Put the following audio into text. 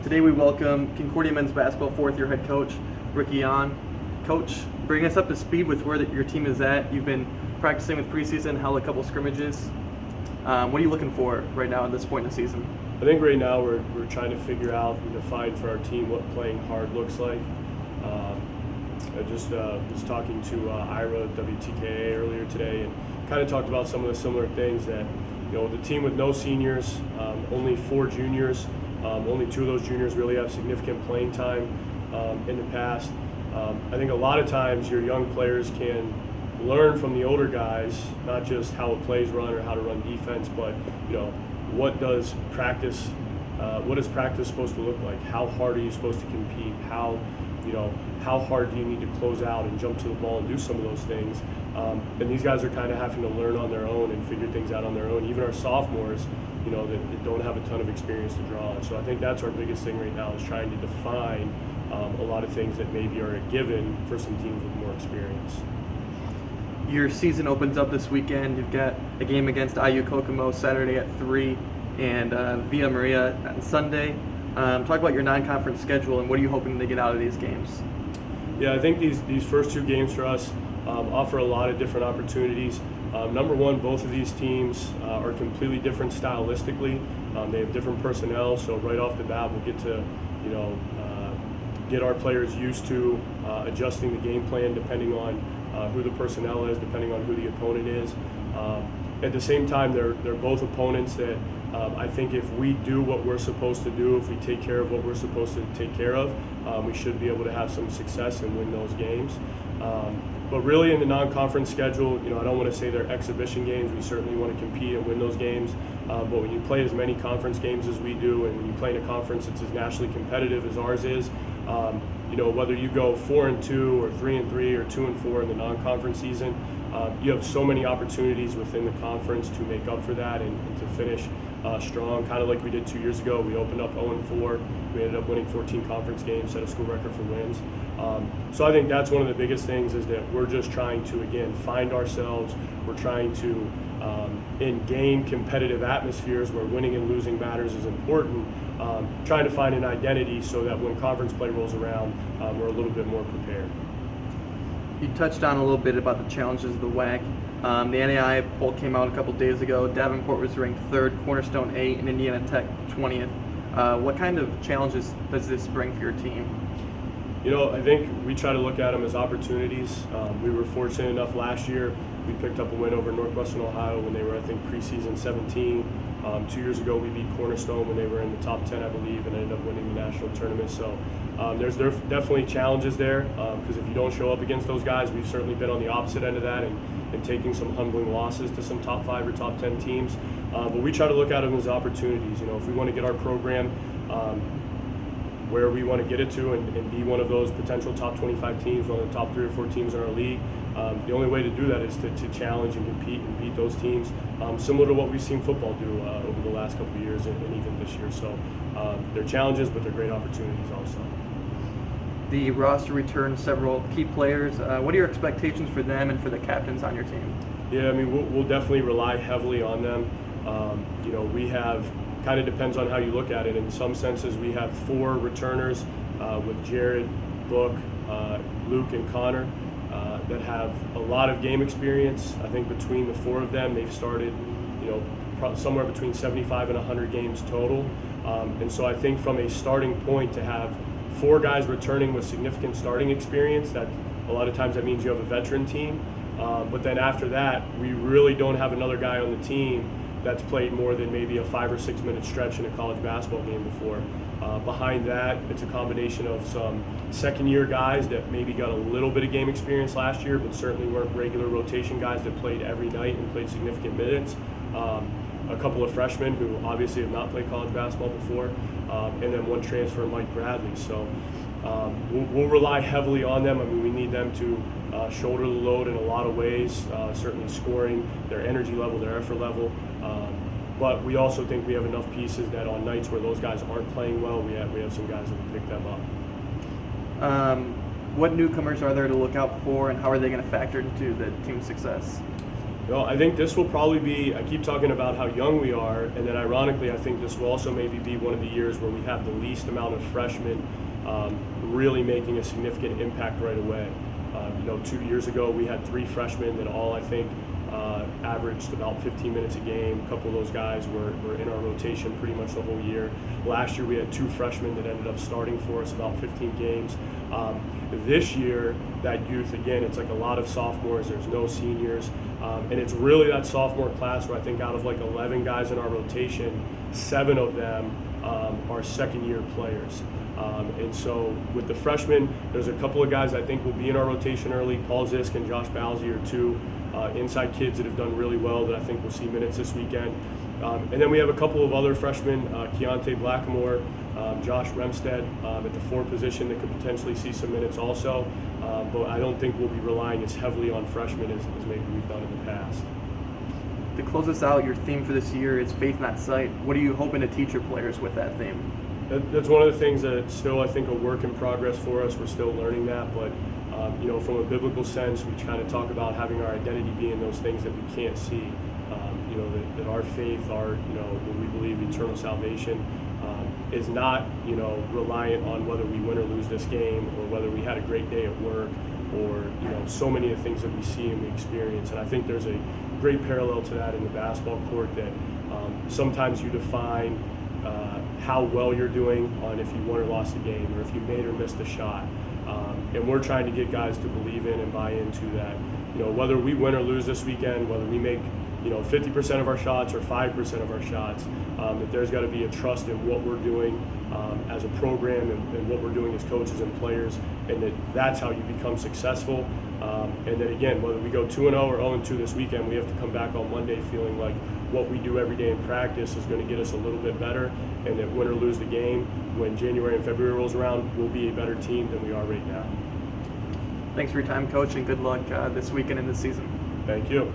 Today we welcome Concordia men's basketball fourth-year head coach Ricky Yahn. Coach, bring us up to speed with where your team is at. You've been practicing with preseason, held a couple scrimmages. What are you looking for right now at this point in the season? I think right now we're trying to figure out and define for our team what playing hard looks like. I just was talking to Ira WTKA earlier today and kind of talked about some of the similar things that, the team with no seniors, only 4 juniors, only 2 of those juniors really have significant playing time in the past. I think a lot of times your young players can learn from the older guys, not just how a play's run or how to run defense, but what is practice supposed to look like? How hard are you supposed to compete? How hard do you need to close out and jump to the ball and do some of those things? And these guys are kind of having to learn on their own and figure things out on their own. Even our sophomores, that don't have a ton of experience to draw on. So I think that's our biggest thing right now is trying to define a lot of things that maybe are a given for some teams with more experience. Your season opens up this weekend. You've got a game against IU Kokomo Saturday at 3 and Villa Maria on Sunday. Talk about your non-conference schedule and what are you hoping to get out of these games? Yeah, I think these first 2 games for us offer a lot of different opportunities. Number one, both of these teams are completely different stylistically. They have different personnel, so right off the bat we'll get to get our players used to adjusting the game plan depending on who the personnel is, depending on who the opponent is. At the same time, they're both opponents that I think if we do what we're supposed to do, if we take care of what we're supposed to take care of, we should be able to have some success and win those games. But really in the non-conference schedule, I don't want to say they're exhibition games. We certainly want to compete and win those games. But when you play as many conference games as we do, and when you play in a conference that's as nationally competitive as ours is, whether you go 4-2 or 3-3 or 2-4 in the non-conference season, you have so many opportunities within the conference to make up for that and to finish strong, kind of like we did 2 years ago. We opened up 0-4. We ended up winning 14 conference games, set a school record for wins. So I think that's one of the biggest things is that we're just trying to, again, find ourselves. We're trying to, gain competitive atmospheres where winning and losing matters is important, trying to find an identity so that when conference play rolls around, we're a little bit more prepared. You touched on a little bit about the challenges of the WAC. The NAI poll came out a couple days ago. Davenport was ranked 3rd, Cornerstone 8, and Indiana Tech 20th. What kind of challenges does this bring for your team? I think we try to look at them as opportunities. We were fortunate enough last year. We picked up a win over Northwestern Ohio when they were, I think, preseason 17. 2 years ago, we beat Cornerstone when they were in the top 10, I believe, and ended up winning the national tournament. So there's definitely challenges there because if you don't show up against those guys, we've certainly been on the opposite end of that and taking some humbling losses to some top 5 or top 10 teams. But we try to look at them as opportunities. If we want to get our program where we want to get it to and be one of those potential top 25 teams, one of the top 3 or 4 teams in our league, the only way to do that is to challenge and compete and beat those teams, similar to what we've seen football do over the last couple of years and even this year. So they're challenges, but they're great opportunities also. The roster returned several key players. What are your expectations for them and for the captains on your team? Yeah, I mean, we'll definitely rely heavily on them. We have, kind of depends on how you look at it. In some senses, we have 4 returners with Jared, Book, Luke, and Connor that have a lot of game experience. I think between the 4 of them, they've started, somewhere between 75 and 100 games total. And so I think from a starting point to have 4 guys returning with significant starting experience, that a lot of times that means you have a veteran team. But then after that, we really don't have another guy on the team that's played more than maybe a 5 or 6 minute stretch in a college basketball game before. Behind that, it's a combination of some second-year guys that maybe got a little bit of game experience last year, but certainly weren't regular rotation guys that played every night and played significant minutes. A couple of freshmen who obviously have not played college basketball before, and then 1 transfer, Mike Bradley. So we'll rely heavily on them. I mean, we need them to shoulder the load in a lot of ways, certainly scoring, their energy level, their effort level. But we also think we have enough pieces that on nights where those guys aren't playing well, we have some guys that will pick them up. What newcomers are there to look out for, and how are they going to factor into the team's success? No, I think this will probably be, I keep talking about how young we are, and then ironically, I think this will also maybe be one of the years where we have the least amount of freshmen really making a significant impact right away. 2 years ago, we had 3 freshmen that all, I think, averaged about 15 minutes a game. A couple of those guys were in our rotation pretty much the whole year. Last year, we had 2 freshmen that ended up starting for us about 15 games. This year, that youth, again, it's like a lot of sophomores, there's no seniors, and it's really that sophomore class where I think out of like 11 guys in our rotation, 7 of them are second-year players. And so with the freshmen, there's a couple of guys I think will be in our rotation early. Paul Zisk and Josh Bowsey are 2 inside kids that have done really well that I think will see minutes this weekend. And then we have a couple of other freshmen, Keontae Blackamore, Josh Remstead at the 4 position that could potentially see some minutes also. But I don't think we'll be relying as heavily on freshmen as maybe we've done in the past. To close us out, your theme for this year is faith not sight. What are you hoping to teach your players with that theme? That's one of the things that's still, I think, a work in progress for us. We're still learning that, but from a biblical sense, we kind of talk about having our identity being those things that we can't see. That our faith, when we believe eternal salvation, is not, reliant on whether we win or lose this game, or whether we had a great day at work, or so many of the things that we see and we experience. And I think there's a great parallel to that in the basketball court, that sometimes you define how well you're doing on if you won or lost a game, or if you made or missed a shot. And we're trying to get guys to believe in and buy into that. Whether we win or lose this weekend, whether we make 50% of our shots or 5% of our shots, that there's got to be a trust in what we're doing as a program and what we're doing as coaches and players, and that's how you become successful. And then again, whether we go 2-0 or 0-2 this weekend, we have to come back on Monday feeling like what we do every day in practice is going to get us a little bit better, and that win or lose the game, when January and February rolls around, we'll be a better team than we are right now. Thanks for your time, Coach, and good luck this weekend in this season. Thank you.